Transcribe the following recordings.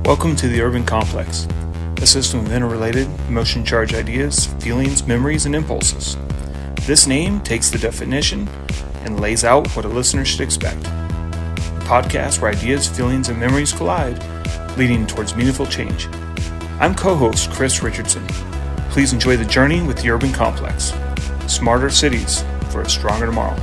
Welcome to the Urban Complex, a system of interrelated, emotion-charged ideas, feelings, memories, and impulses. This name takes the definition and lays out what a listener should expect. A podcast where ideas, feelings, and memories collide, leading towards meaningful change. I'm co-host Chris Richardson. Please enjoy the journey with the Urban Complex. Smarter cities for a stronger tomorrow.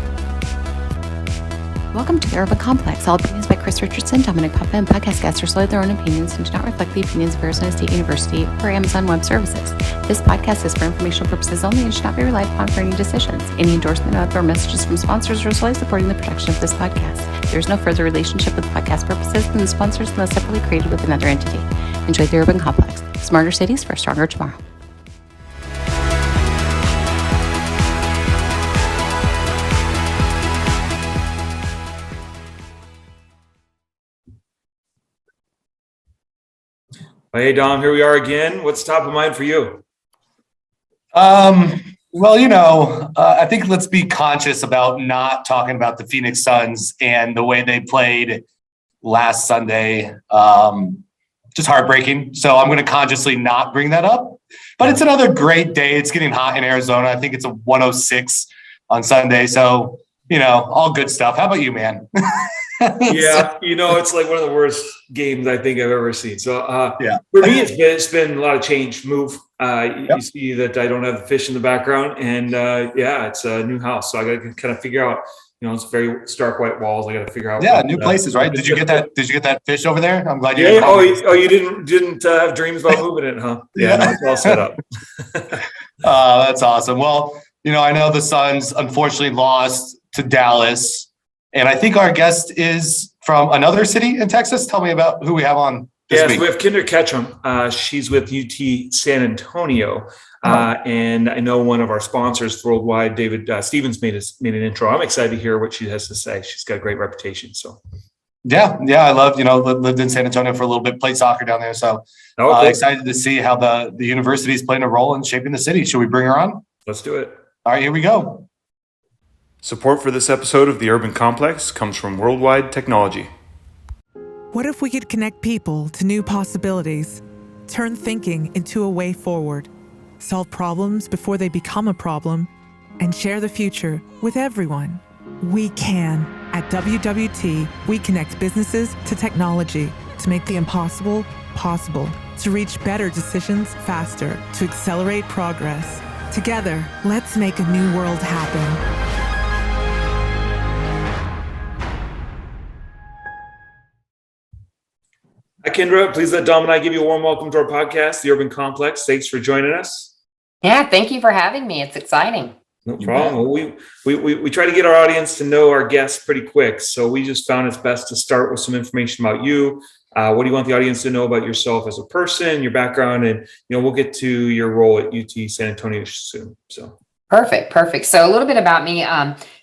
Welcome to the Urban Complex. All opinions by Chris Richardson, Dominic Papa, and podcast guests are solely their own opinions and do not reflect the opinions of Arizona State University or Amazon Web Services. This podcast is for informational purposes only and should not be relied upon for any decisions. Any endorsement of or messages from sponsors are solely supporting the production of this podcast. There is no further relationship with podcast purposes than the sponsors unless separately created with another entity. Enjoy the Urban Complex. Smarter cities for a stronger tomorrow. Hey, Dom, here we are again. What's top of mind for you? I think let's be conscious about not talking about the Phoenix Suns and the way they played last Sunday. Just heartbreaking. So I'm going to consciously not bring that up. But it's another great day. It's getting hot in Arizona. I think it's a 106 on Sunday. So, all good stuff. How about you, man? Yeah, it's like one of the worst games I think I've ever seen. So yeah, for me, it's been a lot of change, move. You see that I don't have the fish in the background, and it's a new house. So I got to kind of figure out. It's very stark white walls. I got to figure out. Yeah, new places, right? Did you get that fish over there? I'm glad you. Yeah. You didn't have dreams about moving it, huh? Yeah, no, it's all set up. That's awesome. Well, I know the Suns unfortunately lost to Dallas. And I think our guest is from another city in Texas. Tell me about who we have on this week. We have Kendra Ketchum. She's with UT San Antonio. And I know one of our sponsors worldwide, David Stevens, made an intro. I'm excited to hear what she has to say. She's got a great reputation. So, yeah, I love, lived in San Antonio for a little bit, played soccer down there. So excited to see how the university is playing a role in shaping the city. Should we bring her on? Let's do it. All right, here we go. Support for this episode of The Urban Complex comes from Worldwide Technology. What if we could connect people to new possibilities, turn thinking into a way forward, solve problems before they become a problem, and share the future with everyone? We can. At WWT, we connect businesses to technology to make the impossible possible, to reach better decisions faster, to accelerate progress. Together, let's make a new world happen. Hi, Kendra. Please let Dom and I give you a warm welcome to our podcast, The Urban Complex. Thanks for joining us. Yeah, thank you for having me. It's exciting. No problem. Well, we try to get our audience to know our guests pretty quick. So we just found it's best to start with some information about you. What do you want the audience to know about yourself as a person, your background, and we'll get to your role at UT San Antonio soon. So Perfect. So a little bit about me.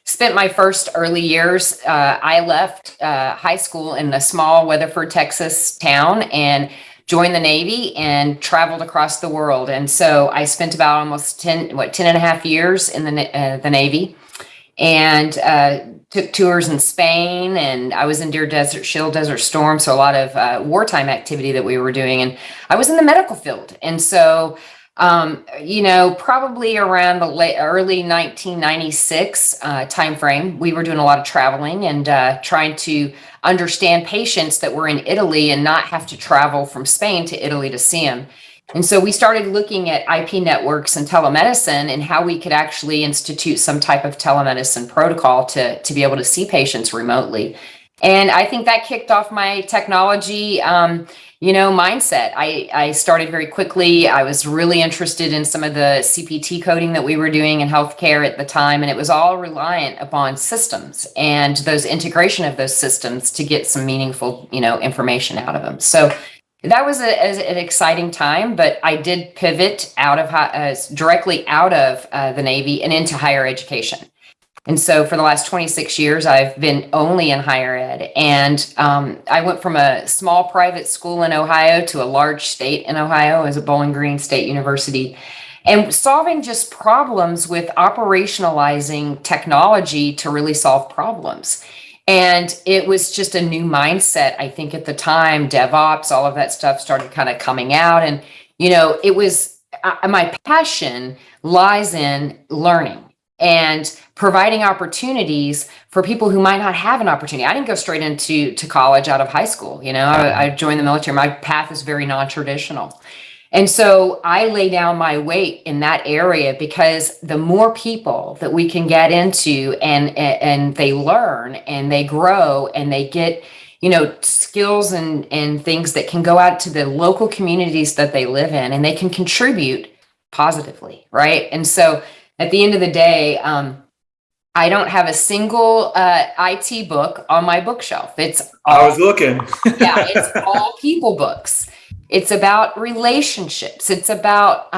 Spent my first early years. I left high school in a small Weatherford, Texas town and joined the Navy and traveled across the world. And so I spent about almost 10 and a half years in the Navy, and took tours in Spain, and I was in Deer Desert, Shield, Desert Storm. So a lot of wartime activity that we were doing. And I was in the medical field. And so probably around the early 1996 timeframe, we were doing a lot of traveling and trying to understand patients that were in Italy and not have to travel from Spain to Italy to see them. And so we started looking at IP networks and telemedicine and how we could actually institute some type of telemedicine protocol to be able to see patients remotely. And I think that kicked off my technology mindset. I started very quickly. I was really interested in some of the CPT coding that we were doing in healthcare at the time, and it was all reliant upon systems and those integration of those systems to get some meaningful, information out of them. So that was an exciting time, but I did pivot directly out of the Navy and into higher education. And so for the last 26 years, I've been only in higher ed. And I went from a small private school in Ohio to a large state in Ohio as a Bowling Green State University, and solving just problems with operationalizing technology to really solve problems. And it was just a new mindset. I think at the time, DevOps, all of that stuff started kind of coming out. And, it was my passion lies in learning and providing opportunities for people who might not have an opportunity. I didn't go straight into college out of high school. I joined the military. My path is very non-traditional. And so I lay down my weight in that area, because the more people that we can get into and they learn and they grow and they get, skills and things that can go out to the local communities that they live in, and they can contribute positively. Right. And so at the end of the day, I don't have a single IT book on my bookshelf. I was looking. It's all people books. It's about relationships. It's about,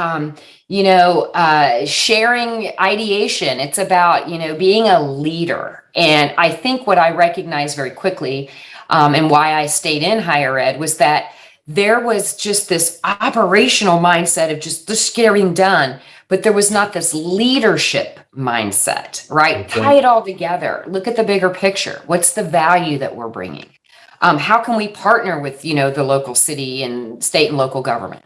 sharing ideation. It's about, being a leader. And I think what I recognized very quickly, and why I stayed in higher ed, was that there was just this operational mindset of just get everything done. But there was not this leadership mindset, right? Okay. Tie it all together. Look at the bigger picture. What's the value that we're bringing? How can we partner with, the local city and state and local government?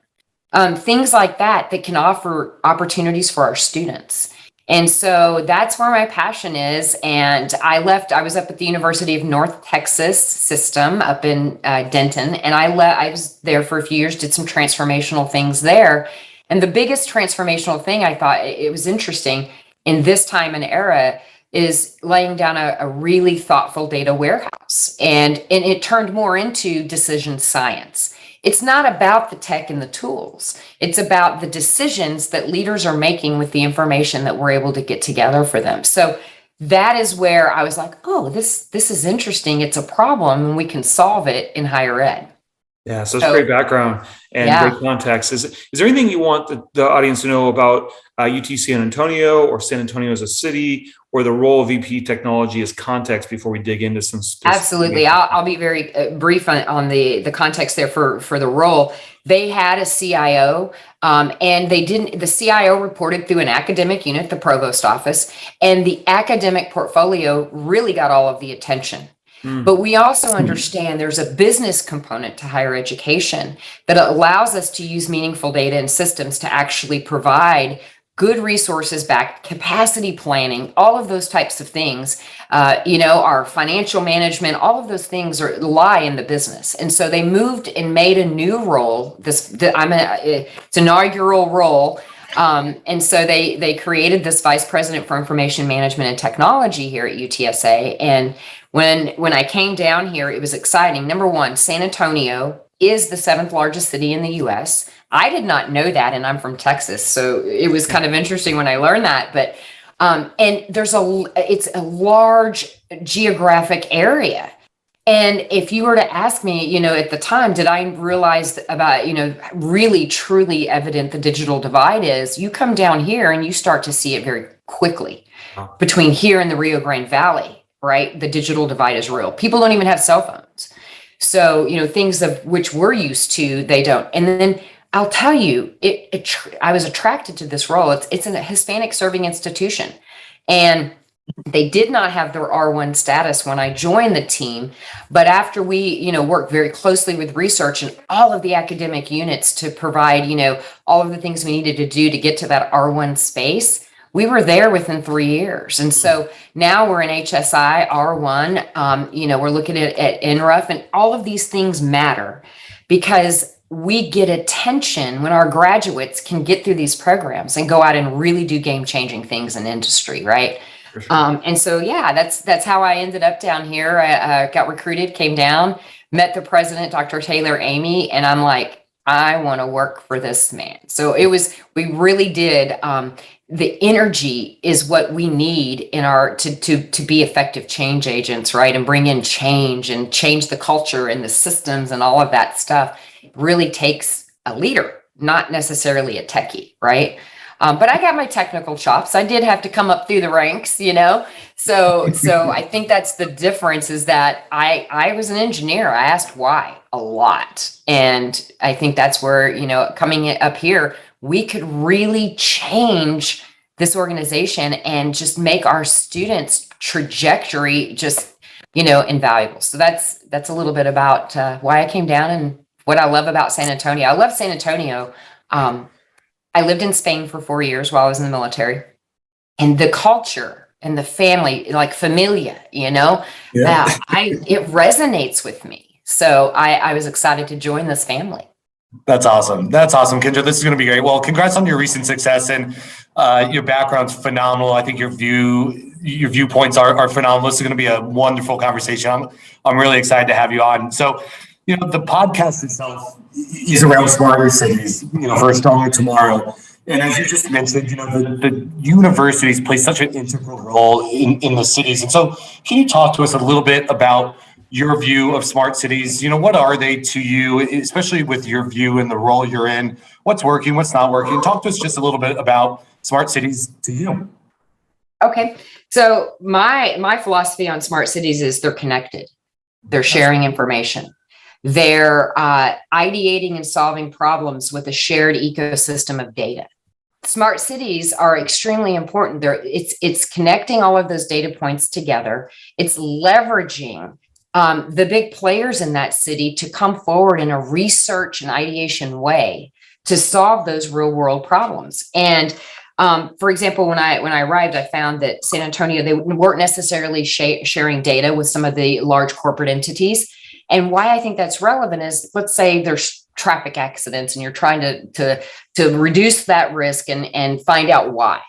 Things like that can offer opportunities for our students. And so that's where my passion is. And I was up at the University of North Texas system up in Denton. And I was there for a few years, did some transformational things there. And the biggest transformational thing, I thought it was interesting in this time and era, is laying down a really thoughtful data warehouse. And it turned more into decision science. It's not about the tech and the tools. It's about the decisions that leaders are making with the information that we're able to get together for them. So that is where I was like, oh, this is interesting. It's a problem and we can solve it in higher ed. Yeah, so it's great background and great context. Is there anything you want the audience to know about UT San Antonio or San Antonio as a city, or the role of VP technology as context before we dig into some specific? Absolutely. I'll be very brief on the context there for the role. They had a CIO, and the CIO reported through an academic unit, the provost office, and the academic portfolio really got all of the attention. But we also understand there's a business component to higher education that allows us to use meaningful data and systems to actually provide good resources back, capacity planning, all of those types of things, our financial management, all of those things lie in the business. And so they moved and made a new role. It's inaugural role. And so they created this vice president for information management and technology here at UTSA. And when I came down here, it was exciting. Number one, San Antonio is the 7th largest city in the US. I did not know that, and I'm from Texas, so it was kind of interesting when I learned that. But and it's a large geographic area. And if you were to ask me, at the time, did I realize about, really truly evident the digital divide is, you come down here and you start to see it very quickly. Between here and the Rio Grande Valley, right? The digital divide is real. People don't even have cell phones. So, things of which we're used to, they don't. And then I'll tell you, I was attracted to this role. It's a Hispanic serving institution. And they did not have their R1 status when I joined the team, but after we, worked very closely with research and all of the academic units to provide, all of the things we needed to do to get to that R1 space, we were there within 3 years. And so now we're in HSI R1, we're looking at NRUF, and all of these things matter because we get attention when our graduates can get through these programs and go out and really do game-changing things in industry, right? Sure. And so, that's how I ended up down here. I got recruited, came down, met the president, Dr. Taylor Amy, and I'm like, I want to work for this man. So we really did. The energy is what we need in to be effective change agents, right? And bring in change and change the culture and the systems and all of that stuff. It really takes a leader, not necessarily a techie, right? But I got my technical chops. I did have to come up through the ranks, So I think that's the difference, is that I was an engineer. I asked why a lot. And I think that's where, coming up here, we could really change this organization and just make our students' trajectory just invaluable. So that's a little bit about why I came down and what I love about San Antonio. I love San Antonio. I lived in Spain for 4 years while I was in the military, and the culture and the family, like familia, it resonates with me. So I was excited to join this family. That's awesome. Kendra. This is going to be great. Well, congrats on your recent success, and your background's phenomenal. I think your viewpoints are phenomenal. This is going to be a wonderful conversation. I'm really excited to have you on. So, the podcast itself is around smarter cities, for a stronger tomorrow. And as you just mentioned, the universities play such an integral role in the cities. And so can you talk to us a little bit about your view of smart cities? What are they to you, especially with your view and the role you're in? What's working, what's not working? Talk to us just a little bit about smart cities to you. Okay. So my philosophy on smart cities is they're connected. They're sharing information. They're ideating and solving problems with a shared ecosystem of data. Smart cities are extremely important. It's connecting all of those data points together. It's leveraging the big players in that city to come forward in a research and ideation way to solve those real world problems. And for example, when I arrived, I found that San Antonio, they weren't necessarily sharing data with some of the large corporate entities. And why I think that's relevant is, let's say there's traffic accidents and you're trying to reduce that risk and find out why.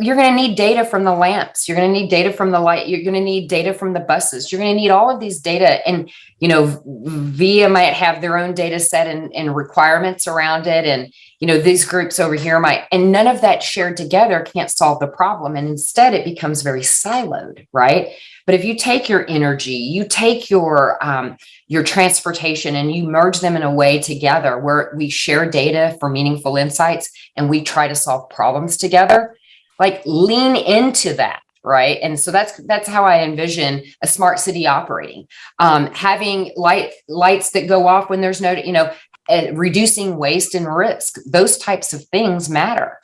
You're going to need data from the lamps. You're going to need data from the light. You're going to need data from the buses. You're going to need all of these data. And, VIA might have their own data set and requirements around it. And, these groups over here and none of that shared together can't solve the problem. And instead it becomes very siloed, right? But if you take your energy, you take your transportation and you merge them in a way together where we share data for meaningful insights and we try to solve problems together, like lean into that, right? And so that's how I envision a smart city operating. Having lights that go off when there's no, reducing waste and risk. Those types of things matter.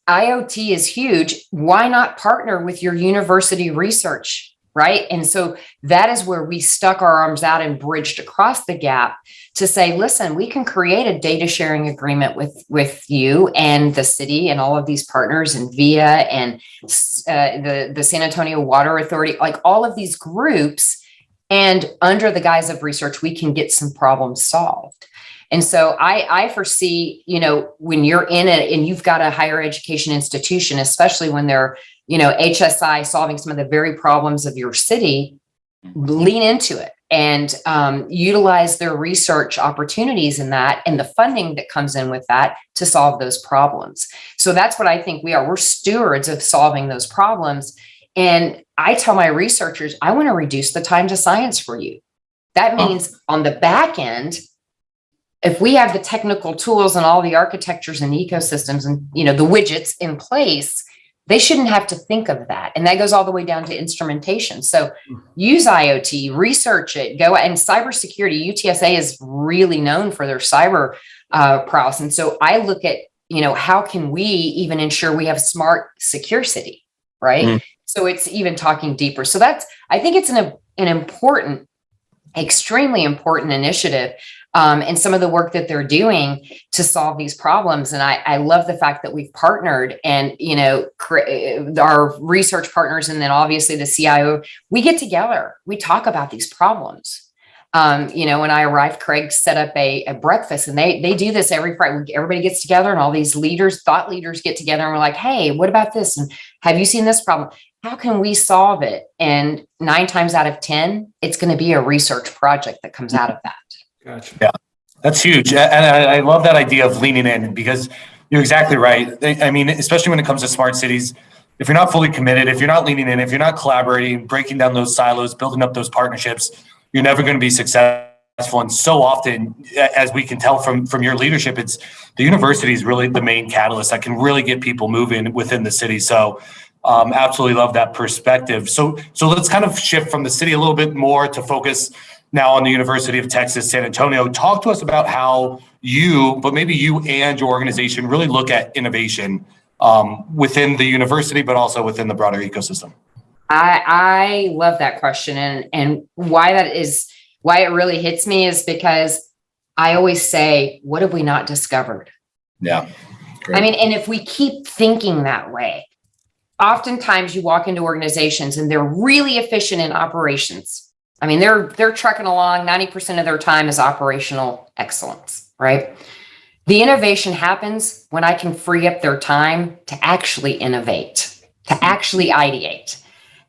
IoT is huge. Why not partner with your university research, right? And so that is where we stuck our arms out and bridged across the gap to say, listen, we can create a data sharing agreement with you and the city and all of these partners and VIA and the San Antonio Water Authority, like all of these groups. And under the guise of research, we can get some problems solved. And so I foresee, when you're in it and you've got a higher education institution, especially when they're, HSI solving some of the very problems of your city, lean into it and utilize their research opportunities in that and the funding that comes in with that to solve those problems. So that's what I think we are. We're stewards of solving those problems. And I tell my researchers, I want to reduce the time to science for you. That means on the back end, if we have the technical tools and all the architectures and ecosystems and, the widgets in place, they shouldn't have to think of that. And that goes all the way down to instrumentation. So use IoT, research it, go and cybersecurity. UTSA is really known for their cyber prowess. And so I look at, how can we even ensure we have smart, secure city, right? So it's even talking deeper. So I think it's an important, extremely important initiative. And some of the work that they're doing to solve these problems. And I love the fact that we've partnered and, our research partners and then obviously the CIO, we get together, we talk about these problems. When I arrived, Craig set up a breakfast and they do this every Friday. Everybody gets together and all these thought leaders get together and we're like, hey, what about this? And have you seen this problem? How can we solve it? And 9 times out of 10, it's going to be a research project that comes out of that. Gotcha. Yeah, that's huge. And I love that idea of leaning in because you're exactly right. I mean, especially when it comes to smart cities, if you're not fully committed, if you're not leaning in, if you're not collaborating, breaking down those silos, building up those partnerships, you're never going to be successful. And so often, as we can tell from your leadership, it's the university is really the main catalyst that can really get people moving within the city. So absolutely love that perspective. So let's kind of shift from the city a little bit more to focus now on the University of Texas, San Antonio. Talk to us about how but maybe you and your organization really look at innovation within the university, but also within the broader ecosystem. I love that question. And why it really hits me is because I always say, what have we not discovered? Yeah. Great. I mean, and if we keep thinking that way, oftentimes you walk into organizations and they're really efficient in operations. I mean, they're trucking along. 90% of their time is operational excellence, right? The innovation happens when I can free up their time to actually innovate, to actually ideate.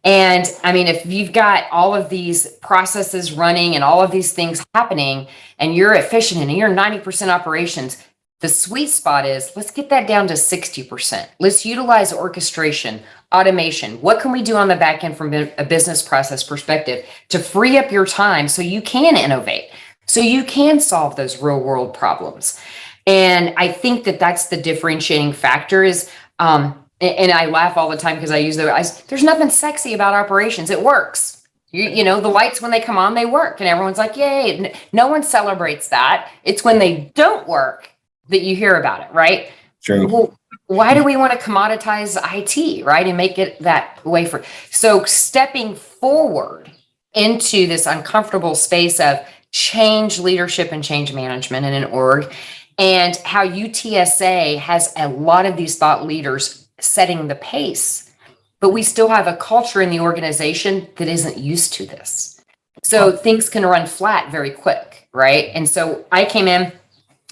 And I mean, if you've got all of these processes running and all of these things happening and you're efficient and you're 90% operations, the sweet spot is let's get that down to 60%. Let's utilize orchestration, automation. What can we do on the back end from a business process perspective to free up your time so you can innovate, so you can solve those real world problems? And I think that that's the differentiating factor is, and I laugh all the time because I use there's nothing sexy about operations. It works. You know, the lights, when they come on, they work and everyone's like, yay. No one celebrates that. It's when they don't work that you hear about it, right? True. Well, why do we want to commoditize IT, right? And make it that way so stepping forward into this uncomfortable space of change leadership and change management in an org, and how UTSA has a lot of these thought leaders setting the pace, but we still have a culture in the organization that isn't used to this. So things can run flat very quick, right? And so I came in,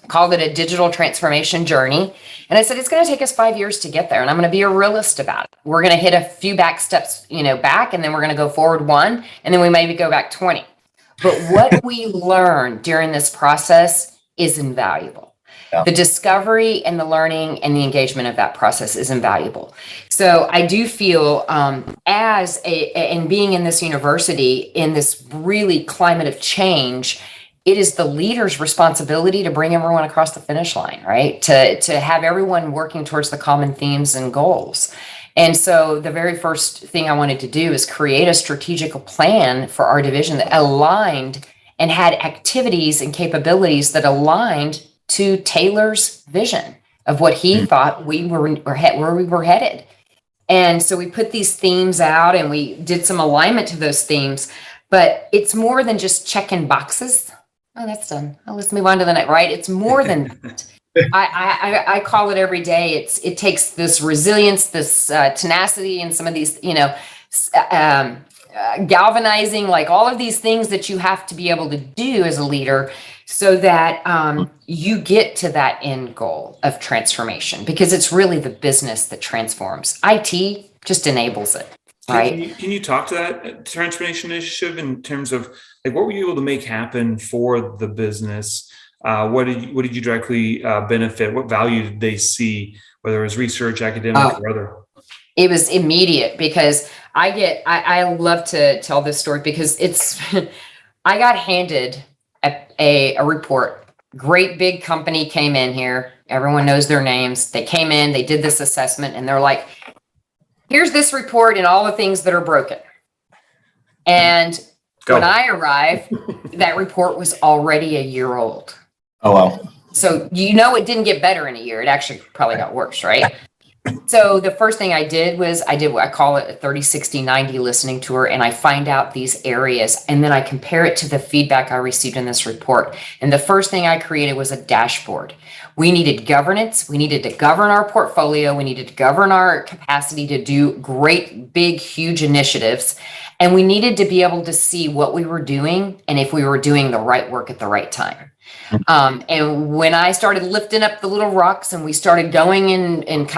called it a digital transformation journey. And I said, it's going to take us 5 years to get there. And I'm going to be a realist about it. We're going to hit a few back steps, back, and then we're going to go forward one, and then we maybe go back 20. But what we learn during this process is invaluable. Yeah. The discovery and the learning and the engagement of that process is invaluable. So I do feel and being in this university, in this really climate of change, it is the leader's responsibility to bring everyone across the finish line, right? To have everyone working towards the common themes and goals. And so the very first thing I wanted to do is create a strategic plan for our division that aligned and had activities and capabilities that aligned to Taylor's vision of what he thought where we were headed. And so we put these themes out and we did some alignment to those themes, but it's more than just checking boxes. Oh, that's done. Oh, let's move on to the next, right? It's more than that. I call it every day. It takes this resilience, this tenacity, and some of these, galvanizing, like all of these things that you have to be able to do as a leader so that you get to that end goal of transformation, because it's really the business that transforms. IT just enables it. Right. Can you talk to that transformation initiative in terms of like what were you able to make happen for the business? What did you directly benefit? What value did they see, whether it was research, academic, or other? It was immediate, because I love to tell this story because I got handed a report. Great big company came in here. Everyone knows their names. They came in, they did this assessment, and they're like, here's this report and all the things that are broken. And when I arrived, that report was already a year old. Oh, wow. So, it didn't get better in a year. It actually probably got worse, right? So the first thing I did was I did what I call it a 30, 60, 90 listening tour. And I find out these areas, and then I compare it to the feedback I received in this report. And the first thing I created was a dashboard. We needed governance. We needed to govern our portfolio. We needed to govern our capacity to do great, big, huge initiatives. And we needed to be able to see what we were doing and if we were doing the right work at the right time. And when I started lifting up the little rocks and we started going in and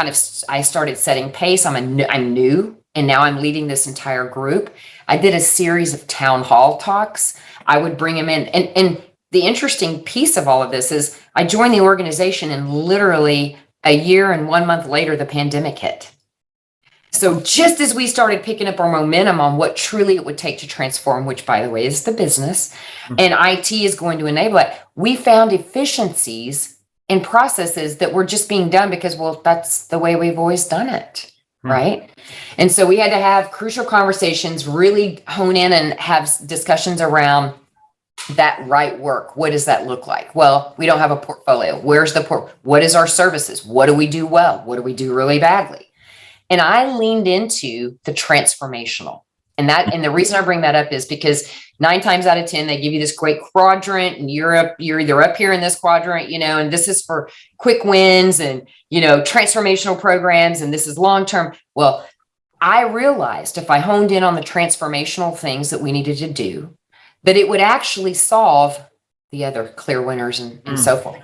I started setting pace, I'm new, and now I'm leading this entire group. I did a series of town hall talks. I would bring them in. And the interesting piece of all of this is I joined the organization, and literally a year and 1 month later, the pandemic hit. So just as we started picking up our momentum on what truly it would take to transform, which by the way is the business, and IT is going to enable it, we found efficiencies in processes that were just being done because, well, that's the way we've always done it, right? And so we had to have crucial conversations, really hone in and have discussions around that right work. What does that look like? Well, we don't have a portfolio. Where's the what is our services? What do we do well? What do we do really badly? And I leaned into the transformational. And the reason I bring that up is because 9 times out of 10, they give you this great quadrant, and you're either up here in this quadrant, and this is for quick wins and, transformational programs, and this is long-term. Well, I realized if I honed in on the transformational things that we needed to do, that it would actually solve the other clear winners and so forth.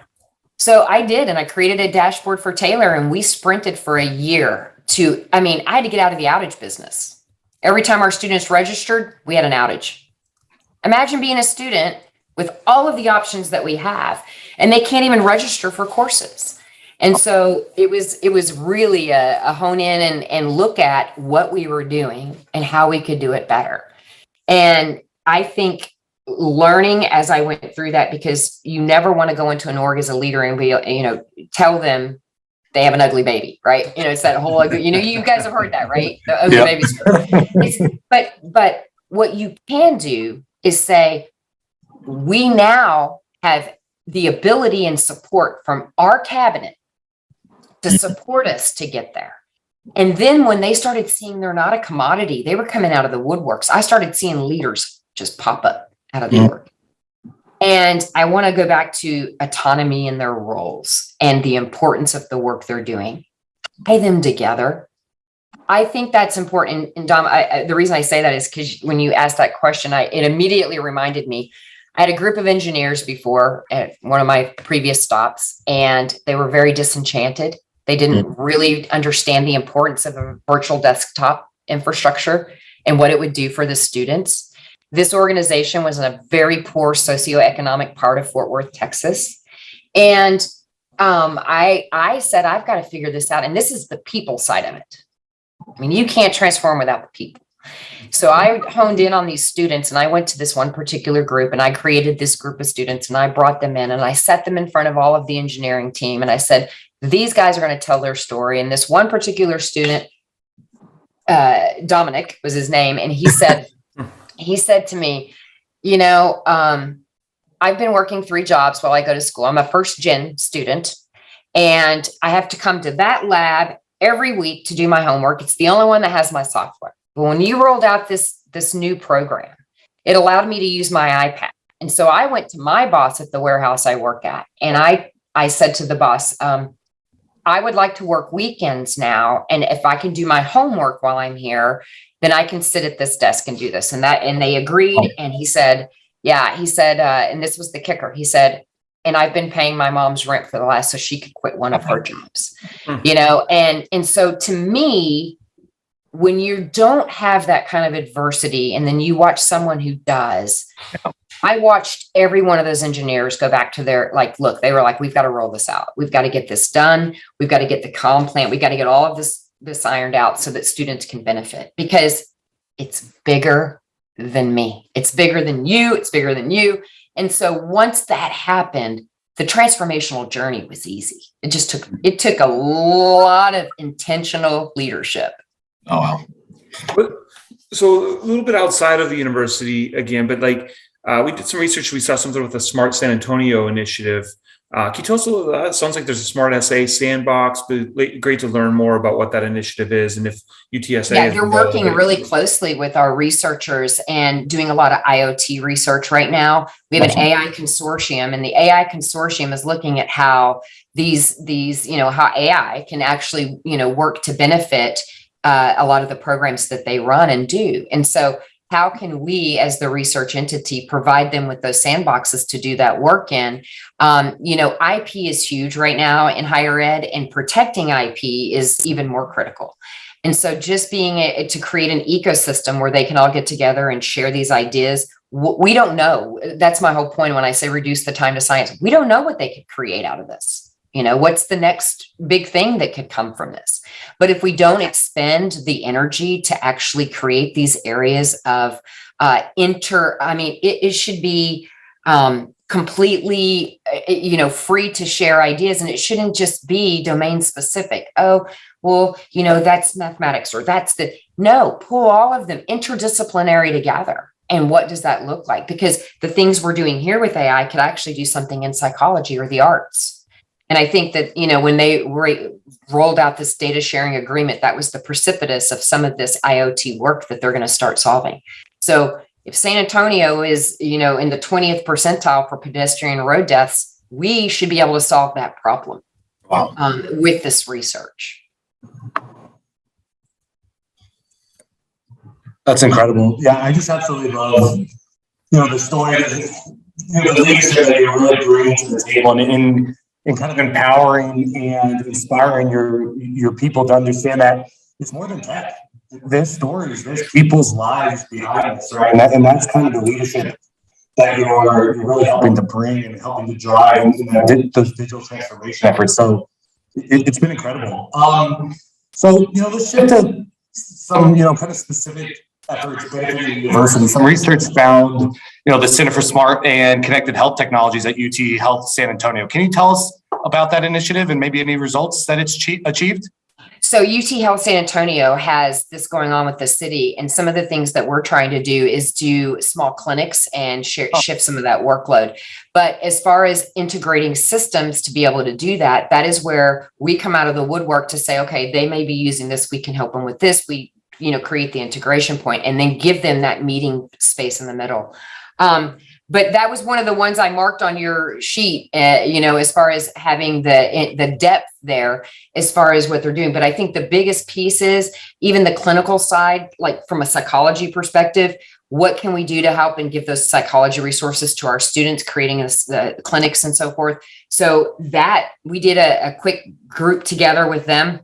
So I did, and I created a dashboard for Taylor, and we sprinted for a year I had to get out of the outage business. Every time our students registered, we had an outage. Imagine being a student with all of the options that we have, and they can't even register for courses. And so it was really a hone in and look at what we were doing and how we could do it better. And I think learning as I went through that, because you never want to go into an org as a leader and be, tell them they have an ugly baby, right? It's that whole ugly, you guys have heard that, right? The ugly baby story. But what you can do is say, we now have the ability and support from our cabinet to support us to get there. And then when they started seeing they're not a commodity, they were coming out of the woodworks. I started seeing leaders just pop up out of the work. And I want to go back to autonomy in their roles and the importance of the work they're doing. Pay them together. I think that's important. And Dom, the reason I say that is because when you asked that question, it immediately reminded me. I had a group of engineers before at one of my previous stops, and they were very disenchanted. They didn't really understand the importance of a virtual desktop infrastructure and what it would do for the students. This organization was in a very poor socioeconomic part of Fort Worth, Texas. And I said, I've got to figure this out. And this is the people side of it. You can't transform without the people. So I honed in on these students, and I went to this one particular group, and I created this group of students, and I brought them in, and I set them in front of all of the engineering team. And I said, these guys are going to tell their story. And this one particular student, Dominic was his name. And he said to me, I've been working 3 jobs while I go to school. I'm a first gen student, and I have to come to that lab every week to do my homework. It's the only one that has my software. But when you rolled out this new program, it allowed me to use my iPad. And so I went to my boss at the warehouse I work at, and I said to the boss, I would like to work weekends now. And if I can do my homework while I'm here, then I can sit at this desk and do this. And they agreed. And he said, and this was the kicker. He said, and I've been paying my mom's rent for the last, so she could quit one of her jobs, and so to me, when you don't have that kind of adversity, and then you watch someone who does, I watched every one of those engineers go back to their, look, they were like, we've got to roll this out. We've got to get this done. We've got to get the comm plant. We've got to get all of this ironed out so that students can benefit, because it's bigger than me. It's bigger than you. It's bigger than you. And so once that happened, the transformational journey was easy. It took a lot of intentional leadership. Oh, wow. So a little bit outside of the university again, but we did some research. We saw something with the Smart San Antonio initiative. Can you tell us a little about that? It sounds like there's a Smart SA sandbox, but great to learn more about what that initiative is and if UTSA. Yeah, they're working really closely with our researchers and doing a lot of IoT research right now. We have an AI consortium, and the AI consortium is looking at how how AI can actually, work to benefit a lot of the programs that they run and do. And so how can we, as the research entity, provide them with those sandboxes to do that work in? IP is huge right now in higher ed, and protecting IP is even more critical. And so just being to create an ecosystem where they can all get together and share these ideas. We don't know. That's my whole point when I say reduce the time to science. We don't know what they could create out of this. What's the next big thing that could come from this? But if we don't expend the energy to actually create these areas of it should be completely, free to share ideas, and it shouldn't just be domain specific. Oh, well, that's mathematics, or pull all of them interdisciplinary together. And what does that look like? Because the things we're doing here with AI could actually do something in psychology or the arts. And I think that, when they rolled out this data sharing agreement, that was the precipitous of some of this IoT work that they're going to start solving. So if San Antonio is, in the 20th percentile for pedestrian road deaths, we should be able to solve that problem. Wow. With this research. That's incredible. Yeah, I just absolutely love, the story that, the leadership that you really bring to the table and kind of empowering and inspiring your people to understand that it's more than tech. There's stories, there's people's lives behind this, right? And that's kind of the leadership that you're really helping to bring and helping to drive those digital transformation efforts. So it's been incredible. So let's shift to some kind of specific efforts benefiting the university. Some research found the Center for Smart and Connected Health Technologies at UT Health San Antonio. Can you tell us about that initiative and maybe any results that it's achieved? So UT Health San Antonio has this going on with the city, and some of the things that we're trying to do is do small clinics and shift some of that workload. But as far as integrating systems to be able to do that, that is where we come out of the woodwork to say, okay, they may be using this, we can help them with this. We, create the integration point and then give them that meeting space in the middle. But that was one of the ones I marked on your sheet, as far as having the depth there, as far as what they're doing. But I think the biggest piece is even the clinical side, like from a psychology perspective, what can we do to help and give those psychology resources to our students, creating the clinics and so forth. So that we did a quick group together with them.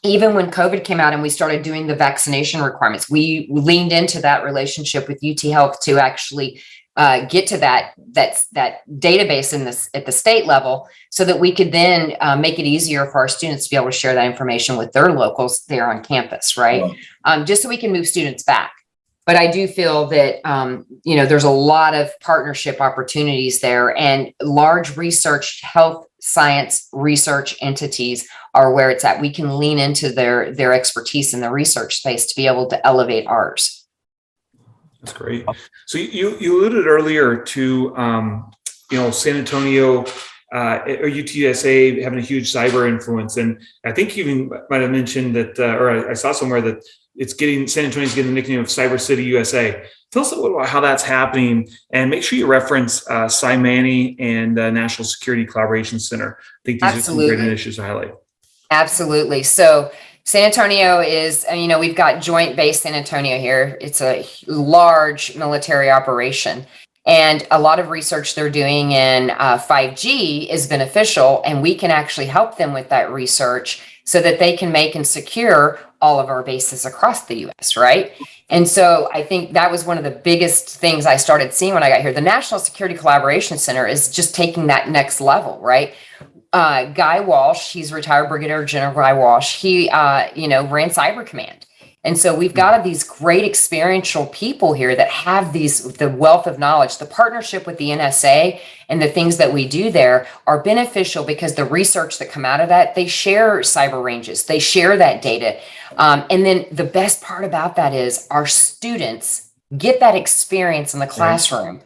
Even when COVID came out and we started doing the vaccination requirements, we leaned into that relationship with UT Health to actually get to that database at the state level, so that we could then make it easier for our students to be able to share that information with their locals there on campus, right? Just so we can move students back. But I do feel that there's a lot of partnership opportunities there, and large research, health science research entities are where it's at. We can lean into their expertise in the research space to be able to elevate ours. That's great. So you alluded earlier to San Antonio or UTSA having a huge cyber influence, and I think you even might have mentioned that, or I saw somewhere that San Antonio's getting the nickname of Cyber City USA. Tell us a little about how that's happening, and make sure you reference Manny and National Security Collaboration Center. I think these are some great initiatives to highlight. Absolutely. So San Antonio is, we've got Joint Base San Antonio here. It's a large military operation, and a lot of research they're doing in 5G is beneficial, and we can actually help them with that research so that they can make and secure all of our bases across the U.S., right? And so I think that was one of the biggest things I started seeing when I got here. The National Security Collaboration Center is just taking that next level, right? Guy Walsh, he's retired Brigadier General Guy Walsh. He, ran Cyber Command. And so we've got these great experiential people here that have the wealth of knowledge. The partnership with the NSA and the things that we do there are beneficial because the research that come out of that, they share cyber ranges, they share that data. And then the best part about that is our students get that experience in the classroom.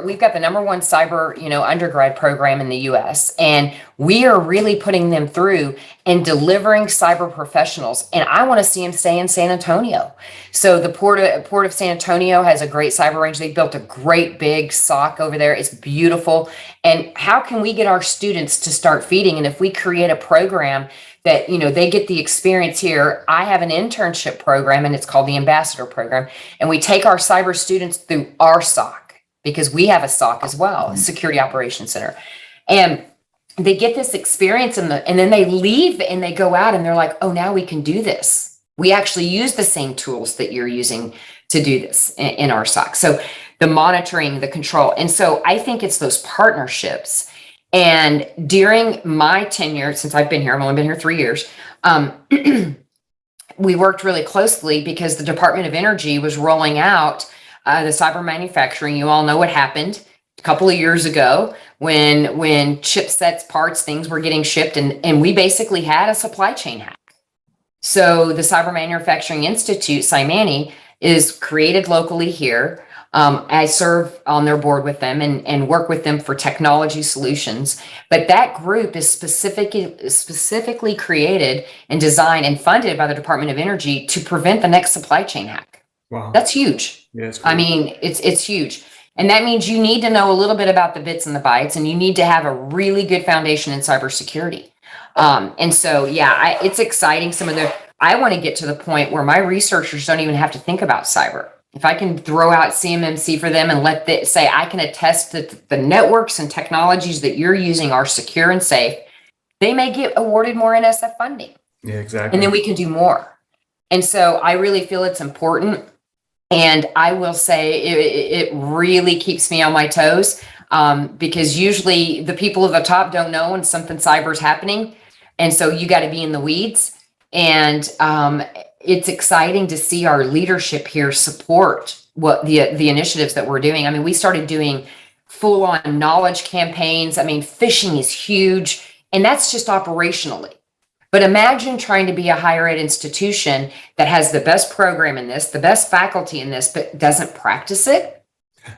We've got the number one cyber, undergrad program in the U.S., and we are really putting them through and delivering cyber professionals. And I want to see them stay in San Antonio. So the Port of San Antonio has a great cyber range. They built a great big SOC over there. It's beautiful. And how can we get our students to start feeding? And if we create a program that, they get the experience here. I have an internship program, and it's called the Ambassador Program. And we take our cyber students through our SOC, because we have a SOC as well, a Security Operations Center. And they get this experience and then they leave and they go out and they're like, oh, now we can do this. We actually use the same tools that you're using to do this in our SOC. So the monitoring, the control. And so I think it's those partnerships. And during my tenure, since I've been here, I've only been here 3 years, we worked really closely because the Department of Energy was rolling out the cyber manufacturing. You all know what happened a couple of years ago when chipsets, parts, things were getting shipped, and we basically had a supply chain hack. So the Cyber Manufacturing Institute, CyManny, is created locally here. I serve on their board with them and work with them for technology solutions. But that group is specifically created and designed and funded by the Department of Energy to prevent the next supply chain hack. Wow. That's huge. Yeah, I mean, it's huge. And that means you need to know a little bit about the bits and the bytes, and you need to have a really good foundation in cybersecurity. And so, yeah, it's exciting. I want to get to the point where my researchers don't even have to think about cyber. If I can throw out CMMC for them and say, I can attest that the networks and technologies that you're using are secure and safe, they may get awarded more NSF funding. Yeah, exactly. And then we can do more. And so I really feel it's important. And I will say it really keeps me on my toes, because usually the people at the top don't know when something cyber is happening. And so you got to be in the weeds. And it's exciting to see our leadership here support what the initiatives that we're doing. I mean, we started doing full on knowledge campaigns. I mean, phishing is huge, and that's just operationally. But imagine trying to be a higher ed institution that has the best program in this, the best faculty in this, but doesn't practice it,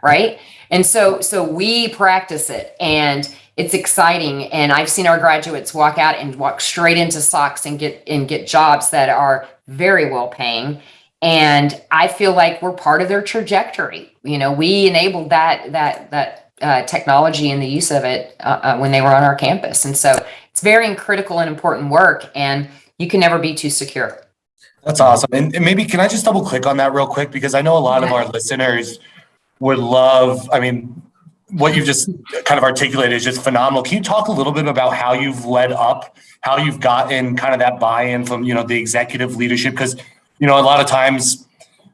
right? And so we practice it, and it's exciting. And I've seen our graduates walk out and walk straight into SOX and get jobs that are very well paying. And I feel like we're part of their trajectory. You know, we enabled that technology and the use of it when they were on our campus. And so it's very critical and important work, and you can never be too secure. That's awesome. And maybe can I just double click on that real quick? Because I know a lot of our listeners would love, I mean, what you've just kind of articulated is just phenomenal. Can you talk a little bit about how you've led up, how you've gotten kind of that buy-in from, the executive leadership? Because, a lot of times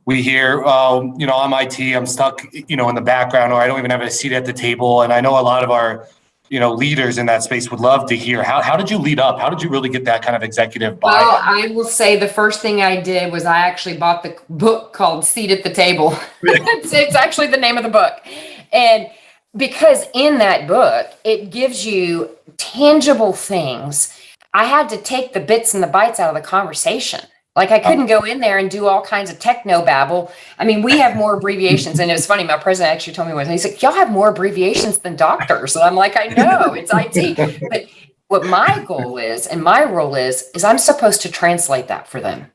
we hear, I'm IT, I'm stuck, in the background, or I don't even have a seat at the table. And I know a lot of our, leaders in that space would love to hear, how did you lead up? How did you really get that kind of executive buy-in? Well, I will say the first thing I did was I actually bought the book called Seat at the Table. It's actually the name of the book. And because in that book, it gives you tangible things. I had to take the bits and the bytes out of the conversation. Like I couldn't go in there and do all kinds of techno babble. I mean, we have more abbreviations, and it was funny. My president actually told me once, he's like, y'all have more abbreviations than doctors. And I'm like, I know, it's IT. But what my goal is and my role is I'm supposed to translate that for them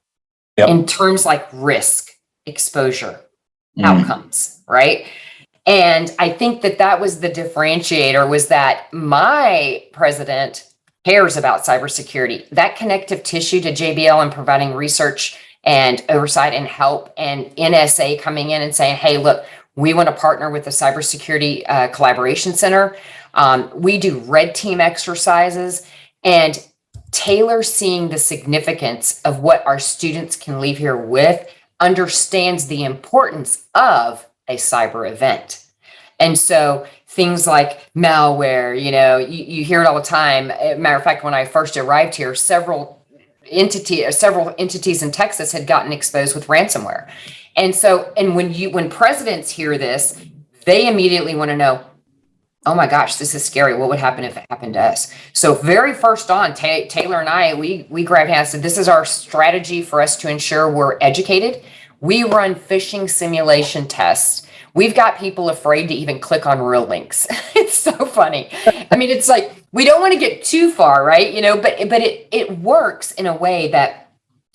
in terms like risk, exposure, outcomes, right? And I think that was the differentiator, was that my president cares about cybersecurity, that connective tissue to JBL and providing research and oversight and help, and NSA coming in and saying, hey, look, we want to partner with the Cybersecurity Collaboration Center. We do red team exercises, and Taylor, seeing the significance of what our students can leave here with, understands the importance of a cyber event. And so things like malware, you hear it all the time. Matter of fact, when I first arrived here, several entities in Texas had gotten exposed with ransomware. And so, and when presidents hear this, they immediately want to know, oh my gosh, this is scary. What would happen if it happened to us? So very first on, Taylor and I, we grabbed hands and said, this is our strategy for us to ensure we're educated. We run phishing simulation tests. We've got people afraid to even click on real links. It's so funny. I mean, it's like, we don't want to get too far, right? But it works in a way that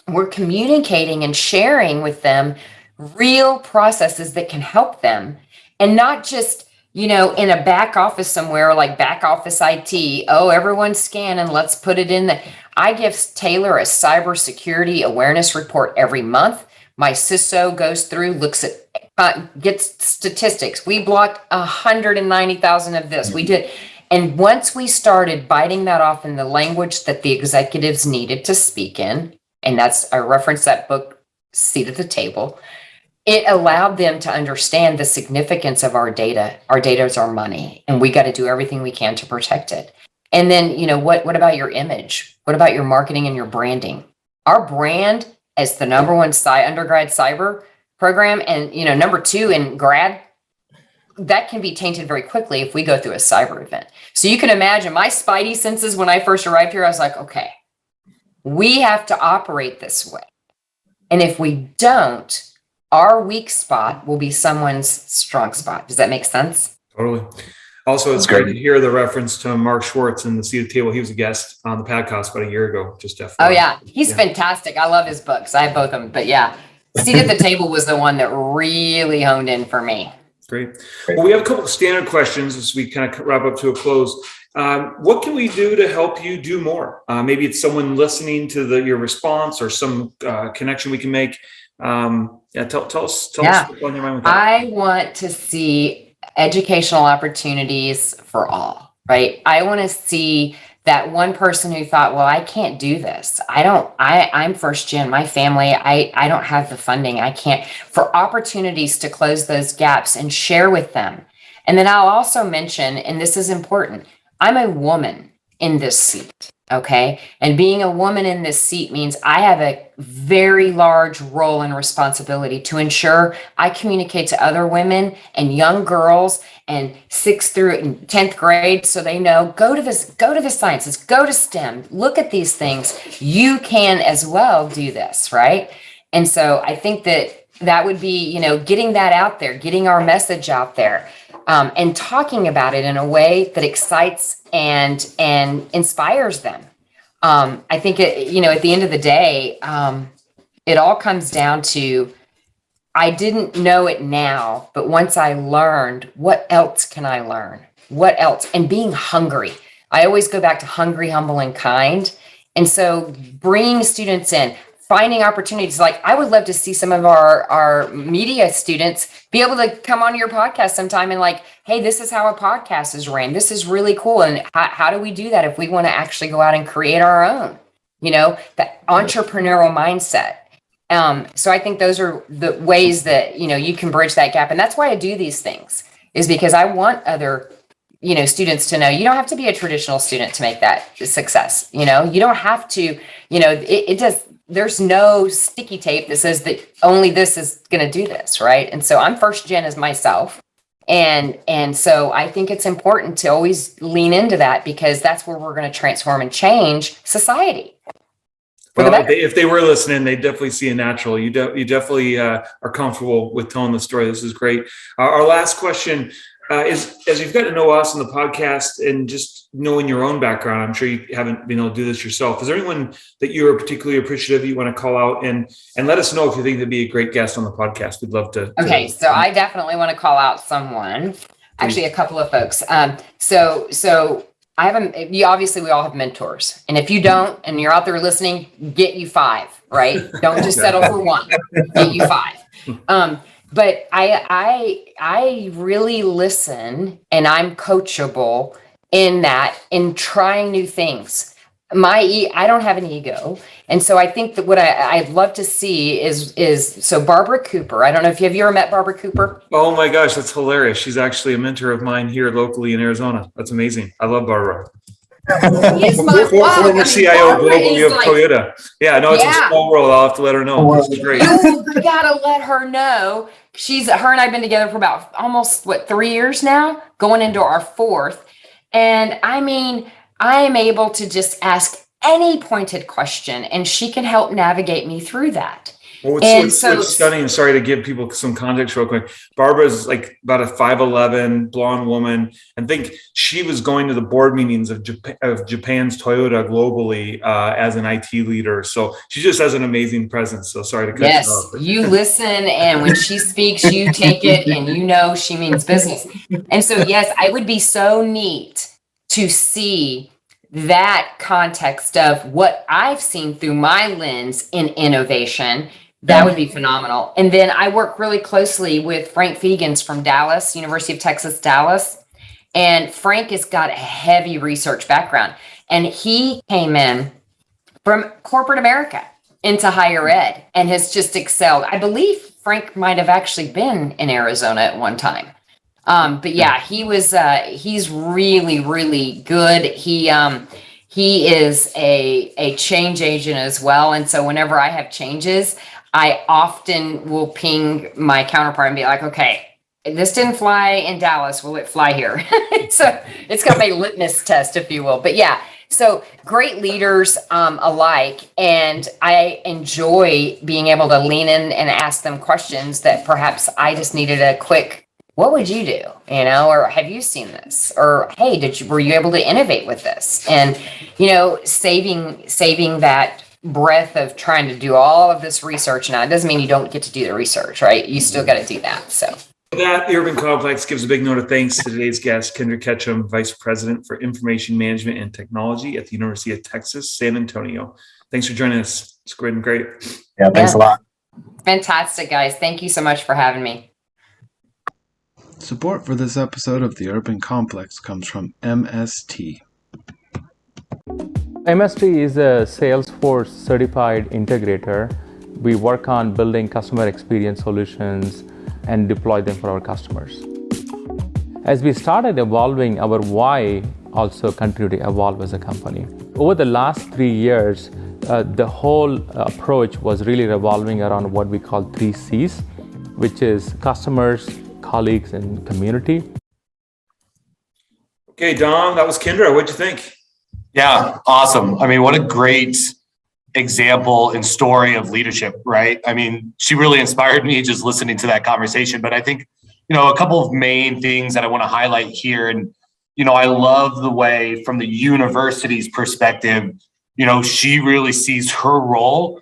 we're communicating and sharing with them real processes that can help them, and not just, in a back office somewhere, like back office IT. Oh, everyone's scanning, let's put it in the. I give Taylor a cybersecurity awareness report every month. My CISO goes through, looks at, gets statistics. We blocked 190,000 of this. We did. And once we started biting that off in the language that the executives needed to speak in, and I referenced that book, Seat at the Table, it allowed them to understand the significance of our data. Our data is our money, and we got to do everything we can to protect it. And then, what about your image? What about your marketing and your branding? Our brand as the number one undergrad cyber program, and number two in grad, that can be tainted very quickly if we go through a cyber event. So you can imagine my spidey senses when I first arrived here. I was like, okay, we have to operate this way, and if we don't, our weak spot will be someone's strong spot. Does that make sense? Totally. Also, it's great to hear the reference to Mark Schwartz in the Seat at the Table. He was a guest on the podcast about a year ago. Just FYI. Oh yeah, he's fantastic. I love his books. I have both of them. But yeah, Seat at the Table was the one that really honed in for me. Great. Well, we have a couple of standard questions as we kind of wrap up to a close. What can we do to help you do more? Maybe it's someone listening to your response or some connection we can make. Tell us what's on your mind with that. I want to see educational opportunities for all, right? I want to see that one person who thought, well, I can't do this. I'm first gen, my family, I don't have the funding. I can't, for opportunities to close those gaps and share with them. And then I'll also mention, and this is important, I'm a woman in this seat. Okay. And being a woman in this seat means I have a very large role and responsibility to ensure I communicate to other women and young girls and 6th through 10th grade. So they know, go to the sciences, go to STEM, look at these things. You can as well do this. Right. And so I think that would be, getting that out there, getting our message out there. And talking about it in a way that excites and inspires them. I think at the end of the day, it all comes down to, I didn't know it now, but once I learned, what else can I learn? What else? And being hungry. I always go back to hungry, humble, and kind. And so bringing students in, finding opportunities. Like, I would love to see some of our media students be able to come on your podcast sometime and like, hey, this is how a podcast is ran. This is really cool. And how do we do that if we want to actually go out and create our own, that entrepreneurial mindset. So I think those are the ways that, you can bridge that gap. And that's why I do these things, is because I want other, students to know you don't have to be a traditional student to make that success. You don't have to, it does. There's no sticky tape that says that only this is going to do this, right? And so I'm first gen as myself. And so I think it's important to always lean into that, because that's where we're going to transform and change society. Well, if they were listening, they definitely see a natural. You definitely are comfortable with telling the story. This is great. Our last question is, as you've got to know us on the podcast and just knowing your own background, I'm sure you haven't been able to do this yourself. Is there anyone that you are particularly appreciative you want to call out and let us know if you think they'd be a great guest on the podcast? We'd love to. Okay. So I definitely want to call out someone, actually a couple of folks. So I have we all have mentors, and if you don't, and you're out there listening, get you 5, right? Don't just settle for 1, get you 5. But I really listen, and I'm coachable in trying new things. I don't have an ego. And so I think that what I'd love to see is so Barbara Cooper. I don't know if you ever met Barbara Cooper? Oh my gosh, that's hilarious. She's actually a mentor of mine here locally in Arizona. That's amazing. I love Barbara. Former CIO globally of Toyota. Yeah, no, it's a small world. I'll have to let her know. This is great. You gotta let her know. Her and I've been together for about almost 3 years now, going into our 4th. And I mean, I am able to just ask any pointed question, and she can help navigate me through that. Well, what's stunning, sorry to give people some context real quick. Barbara's like about a 5'11" blonde woman, and think she was going to the board meetings of Japan's Toyota globally as an IT leader. So she just has an amazing presence. So sorry to cut you off. Yes, you listen, and when she speaks, you take it, and she means business. And so, yes, I would be so neat to see that context of what I've seen through my lens in innovation. That would be phenomenal. And then I work really closely with Frank Fegans from Dallas, University of Texas, Dallas. And Frank has got a heavy research background. And he came in from corporate America into higher ed and has just excelled. I believe Frank might have actually been in Arizona at one time. But yeah, he's really, really good. He is a change agent as well. And so whenever I have changes, I often will ping my counterpart and be like, okay, this didn't fly in Dallas. Will it fly here? So it's got my litmus test, if you will. But yeah, So great leaders alike. And I enjoy being able to lean in and ask them questions that perhaps I just needed a quick, what would you do? Or have you seen this? Or, hey, were you able to innovate with this? And, saving that breath of trying to do all of this research. Now, it doesn't mean you don't get to do the research, right? You still got to do that. So that, the Urban Complex gives a big note of thanks to today's guest, Kendra Ketchum, Vice President for Information Management and Technology at the University of Texas, San Antonio. Thanks for joining us. It's been great. Yeah, thanks a lot. Fantastic, guys. Thank you so much for having me. Support for this episode of the Urban Complex comes from MST. MST is a Salesforce certified integrator. We work on building customer experience solutions and deploy them for our customers. As we started evolving, our why also continued to evolve as a company. Over the last 3 years, the whole approach was really revolving around what we call 3 C's, which is customers, colleagues, and community. Okay, Dom, that was Kendra. What'd you think? Yeah, awesome. I mean, what a great example and story of leadership, right? I mean, she really inspired me just listening to that conversation. But I think, a couple of main things that I want to highlight here. And, I love the way from the university's perspective, she really sees her role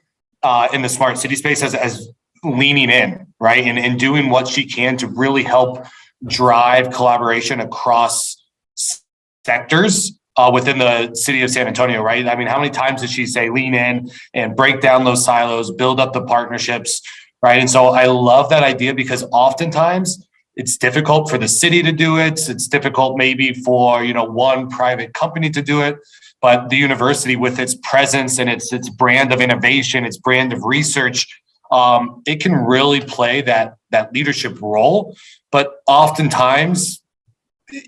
in the smart city space as leaning in, right? And doing what she can to really help drive collaboration across sectors within the city of San Antonio, right? I mean, how many times did she say lean in and break down those silos, build up the partnerships, right? And so I love that idea because oftentimes it's difficult for the city to do it. It's difficult maybe for, one private company to do it. But the university with its presence and its brand of innovation, its brand of research, it can really play that leadership role. But oftentimes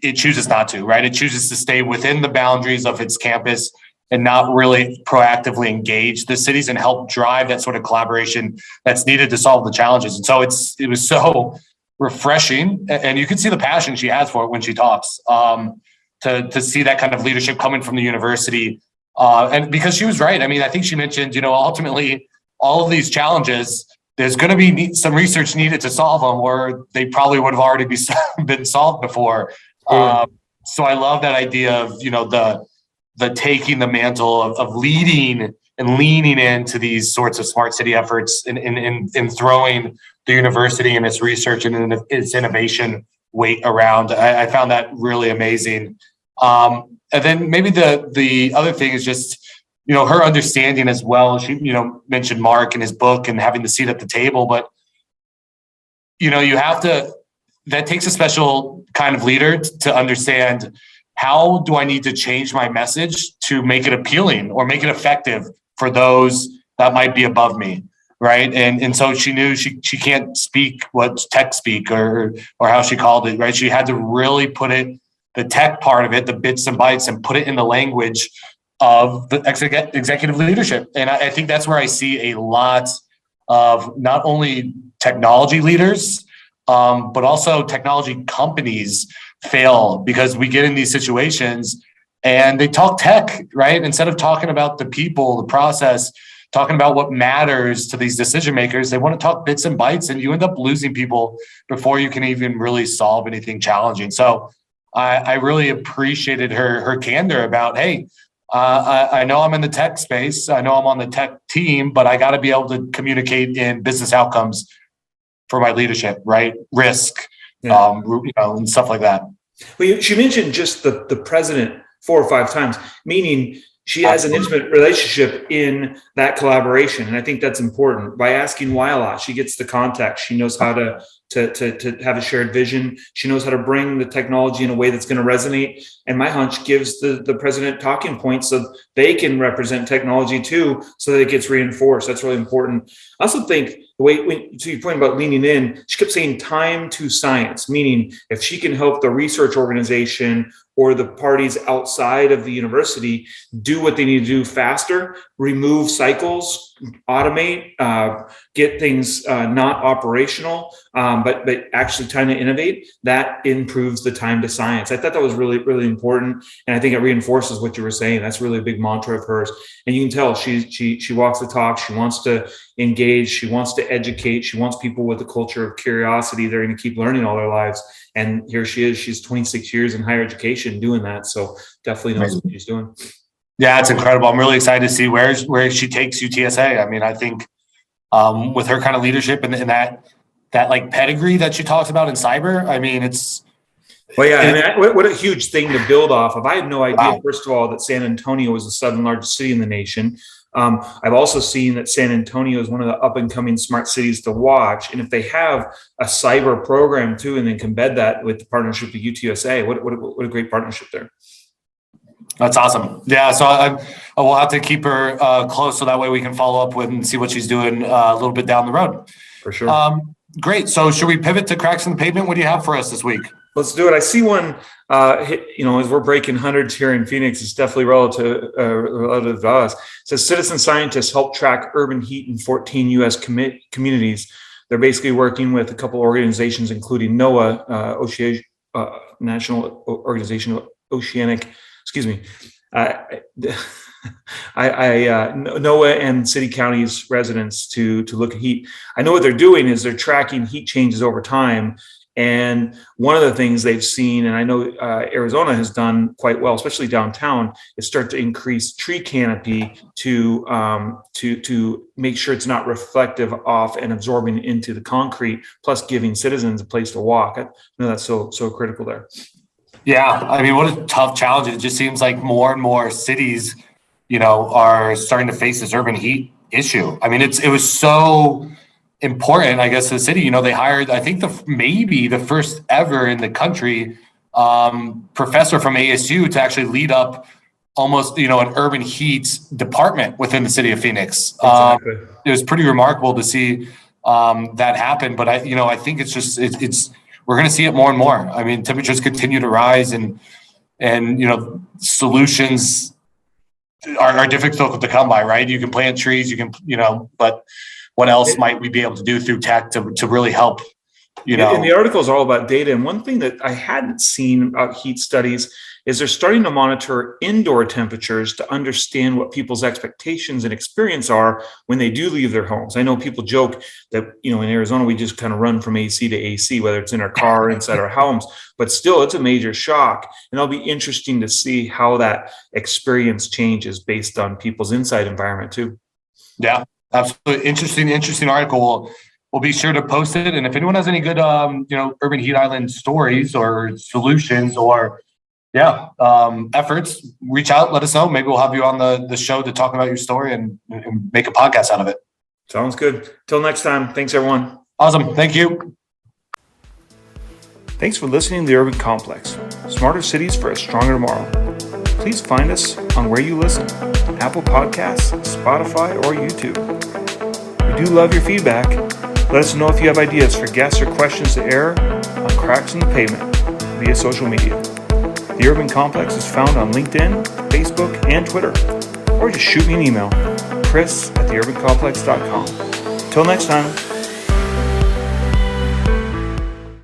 it chooses not to, right? It chooses to stay within the boundaries of its campus and not really proactively engage the cities and help drive that sort of collaboration that's needed to solve the challenges. And so it was so refreshing, and you can see the passion she has for it when she talks, to see that kind of leadership coming from the university. And because she was right. I mean, I think she mentioned, ultimately all of these challenges, there's going to be some research needed to solve them, or they probably would have already been solved before. So I love that idea of, the taking the mantle of leading and leaning into these sorts of smart city efforts and throwing the university and its research and its innovation weight around. I found that really amazing. And then maybe the other thing is just, her understanding as well. She, mentioned Mark and his book and having the seat at the table, but, that takes a special kind of leader to understand, how do I need to change my message to make it appealing or make it effective for those that might be above me, right? And so she knew she can't speak what tech speak or how she called it, right? She had to really put it, the tech part of it, the bits and bytes, and put it in the language of the executive leadership. And I think that's where I see a lot of not only technology leaders, but also technology companies fail because we get in these situations and they talk tech, right? Instead of talking about the people, the process, talking about what matters to these decision makers, they want to talk bits and bytes, and you end up losing people before you can even really solve anything challenging. So I really appreciated her candor about, hey, I know I'm in the tech space. I know I'm on the tech team, but I got to be able to communicate in business outcomes for my leadership, right? Risk, and stuff like that. Well, she mentioned just the president 4 or 5 times, meaning she has an intimate relationship in that collaboration. And I think that's important. By asking why a lot, she gets the context. She knows how to have a shared vision. She knows how to bring the technology in a way that's going to resonate. And my hunch gives the president talking points so they can represent technology too, so that it gets reinforced. That's really important. I also think the way, to your point about leaning in, she kept saying time to science, meaning if she can help the research organization or the parties outside of the university do what they need to do faster, remove cycles, automate, get things not operational, but actually trying to innovate, that improves the time to science. I thought that was really, really important. And I think it reinforces what you were saying. That's really a big mantra of hers. And you can tell she walks the talk. She wants to engage. She wants to educate. She wants people with a culture of curiosity. They're going to keep learning all their lives. And here she is. She's 26 years in higher education doing that. So definitely knows what she's doing. Yeah, it's incredible. I'm really excited to see where she takes UTSA. I mean, I think with her kind of leadership and that like pedigree that she talks about in cyber, I mean, it's. Well, yeah, I mean, what a huge thing to build off of. I had no idea, first of all, that San Antonio was the seventh largest city in the nation. I've also seen that San Antonio is one of the up and coming smart cities to watch. And if they have a cyber program too, and then can embed that with the partnership with UTSA, what a great partnership there. That's awesome. Yeah, so I will have to keep her close so that way we can follow up with and see what she's doing a little bit down the road. For sure. Great. So should we pivot to cracks in the pavement? What do you have for us this week? Let's do it. I see one, as we're breaking hundreds here in Phoenix, it's definitely relative to us. It says citizen scientists help track urban heat in 14 U.S. communities. They're basically working with a couple organizations, including NOAA, National Organization of Oceanic, NOAA and city counties residents to look at heat. I know what they're doing is they're tracking heat changes over time. And one of the things they've seen, and I know Arizona has done quite well, especially downtown, is start to increase tree canopy to make sure it's not reflective off and absorbing into the concrete, plus giving citizens a place to walk. I know that's so critical there. Yeah, I mean, what a tough challenge. It just seems like more and more cities, are starting to face this urban heat issue. I mean, it was so important, I guess, to the city. They hired, I think, maybe the first ever in the country professor from ASU to actually lead up almost, an urban heat department within the city of Phoenix. Exactly. It was pretty remarkable to see that happen. But I think it's just we're going to see it more and more. I mean, temperatures continue to rise, and solutions are difficult to come by, right? You can plant trees, but what else might we be able to do through tech to really help? And the article is all about data. And one thing that I hadn't seen about heat studies is they're starting to monitor indoor temperatures to understand what people's expectations and experience are when they do leave their homes. I know people joke that, in Arizona, we just kind of run from AC to AC, whether it's in our car or inside our homes, but still it's a major shock. And it'll be interesting to see how that experience changes based on people's inside environment too. Yeah, absolutely. Interesting article. We'll be sure to post it. And if anyone has any good, urban heat island stories or solutions or efforts, reach out, let us know. Maybe we'll have you on the show to talk about your story and make a podcast out of it. Sounds good. Till next time. Thanks, everyone. Awesome. Thank you. Thanks for listening to The Urban Complex. Smarter cities for a stronger tomorrow. Please find us on where you listen, Apple Podcasts, Spotify, or YouTube. We do love your feedback. Let us know if you have ideas for guests or questions to air on Cracks in the Pavement via social media. The Urban Complex is found on LinkedIn, Facebook, and Twitter. Or just shoot me an email, chris@theurbancomplex.com. Till next time.